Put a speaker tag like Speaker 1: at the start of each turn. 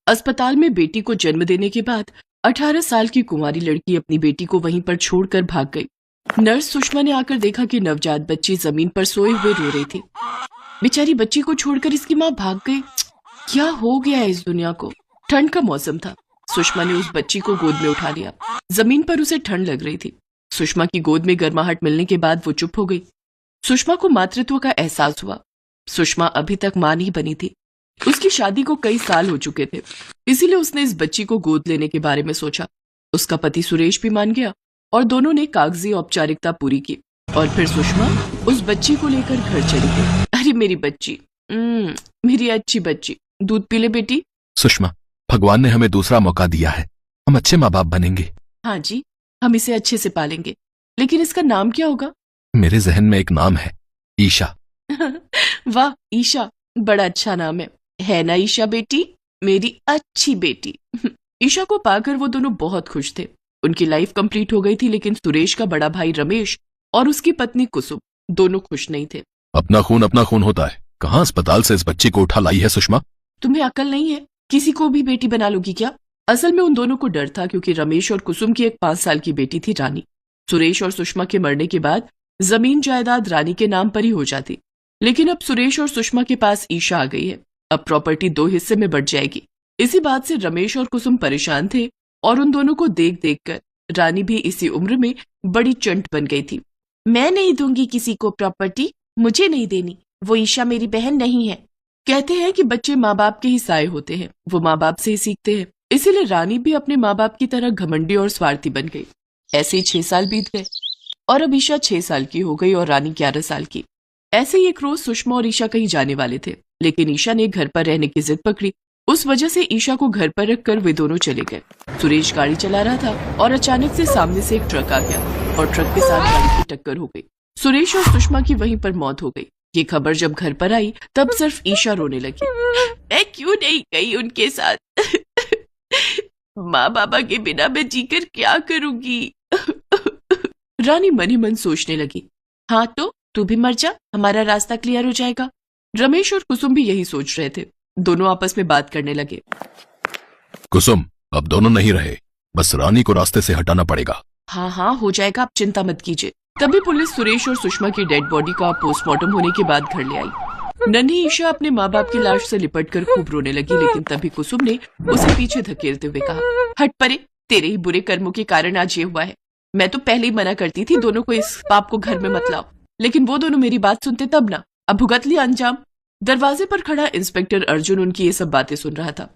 Speaker 1: अस्पताल में बेटी को जन्म देने के बाद 18 साल की कुंवारी लड़की अपनी बेटी को वहीं पर छोड़कर भाग गई। नर्स सुषमा ने आकर देखा कि नवजात बच्ची जमीन पर सोए हुए रो रही थी। बेचारी बच्ची को छोड़कर इसकी माँ भाग गई। क्या हो गया है इस दुनिया को। ठंड का मौसम था। सुषमा ने उस बच्ची को गोद में उठा लिया। जमीन पर उसे ठंड लग रही थी। सुषमा की गोद में गर्माहट मिलने के बाद वो चुप हो गई। सुषमा को मातृत्व का एहसास हुआ। सुषमा अभी तक मां नहीं बनी थी। उसकी शादी को कई साल हो चुके थे, इसीलिए उसने इस बच्ची को गोद लेने के बारे में सोचा। उसका पति सुरेश भी मान गया और दोनों ने कागजी औपचारिकता पूरी की और फिर सुषमा उस बच्ची को लेकर घर चली गई। अरे मेरी बच्ची, मेरी अच्छी बच्ची, दूध पी ले बेटी।
Speaker 2: सुषमा, भगवान ने हमें दूसरा मौका दिया है, हम अच्छे माँ बाप बनेंगे।
Speaker 1: हाँ जी, हम इसे अच्छे से पालेंगे, लेकिन इसका नाम क्या होगा?
Speaker 2: मेरे जहन में एक नाम है, ईशा।
Speaker 1: वाह ईशा, बड़ा अच्छा नाम है ना ईशा बेटी, मेरी अच्छी बेटी। ईशा को पाकर वो दोनों बहुत खुश थे। उनकी लाइफ कंप्लीट हो गई थी, लेकिन सुरेश का बड़ा भाई रमेश और उसकी पत्नी कुसुम दोनों खुश नहीं थे।
Speaker 2: अपना खून होता है। कहाँ अस्पताल से इस बच्ची को उठा लाई है सुषमा?
Speaker 1: तुम्हें अकल नहीं है? किसी को भी बेटी बना लोगी क्या? असल में उन दोनों को डर था, क्योंकि रमेश और कुसुम की एक 5 साल की बेटी थी रानी। सुरेश और सुषमा के मरने के बाद जमीन जायदाद रानी के नाम पर ही हो जाती, लेकिन अब सुरेश और सुषमा के पास ईशा आ गई है। अब प्रॉपर्टी 2 हिस्से में बढ़ जाएगी। इसी बात से रमेश और कुसुम परेशान थे और उन दोनों को देख देख कर रानी भी इसी उम्र में बड़ी चंट बन गई थी। मैं नहीं दूंगी किसी को प्रॉपर्टी, मुझे नहीं देनी, वो ईशा मेरी बहन नहीं है। कहते हैं कि बच्चे माँ बाप के ही साए होते हैं, वो माँ बाप से ही सीखते हैं। इसीलिए रानी भी अपने माँ बाप की तरह घमंडी और स्वार्थी बन गई। ऐसे ही 6 साल बीत गए और अब ईशा 6 साल की हो गई और रानी 11 साल की। ऐसे ही एक रोज सुषमा और ईशा कहीं जाने वाले थे, लेकिन ईशा ने घर पर रहने की जिद पकड़ी। उस वजह से ईशा को घर पर रखकर वे दोनों चले गए। सुरेश गाड़ी चला रहा था और अचानक से सामने से एक ट्रक आ गया और ट्रक के साथ गाड़ी की टक्कर हो गई। सुरेश और सुषमा की वहीं पर मौत हो गई। ये खबर जब घर पर आई तब सिर्फ ईशा रोने लगी। मैं क्यों नहीं गई उनके साथ? माँ बाबा के बिना मैं जीकर क्या करूंगी? रानी मन ही मन सोचने लगी। हाँ तो तू भी मर जा, हमारा रास्ता क्लियर हो जाएगा। रमेश और कुसुम भी यही सोच रहे थे। दोनों आपस में बात करने लगे।
Speaker 2: कुसुम, अब दोनों नहीं रहे, बस रानी को रास्ते से हटाना पड़ेगा।
Speaker 1: हाँ हो जाएगा, आप चिंता मत कीजिए। तभी पुलिस सुरेश और सुषमा की डेड बॉडी का पोस्टमार्टम होने के बाद घर ले आई। नन्ही ईशा अपने माँ बाप की लाश से लिपटकर खूब रोने लगी, लेकिन तभी कुसुम ने उसे पीछे धकेलते हुए कहा, हट परे, तेरे ही बुरे कर्मों के कारण आज ये हुआ है। मैं तो पहले ही मना करती थी दोनों को इस पाप को घर में मत लाओ, लेकिन वो दोनों मेरी बात सुनते तब ना। अब भुगत लिया अंजाम। दरवाजे पर खड़ा इंस्पेक्टर अर्जुन उनकी ये सब बातें सुन रहा था।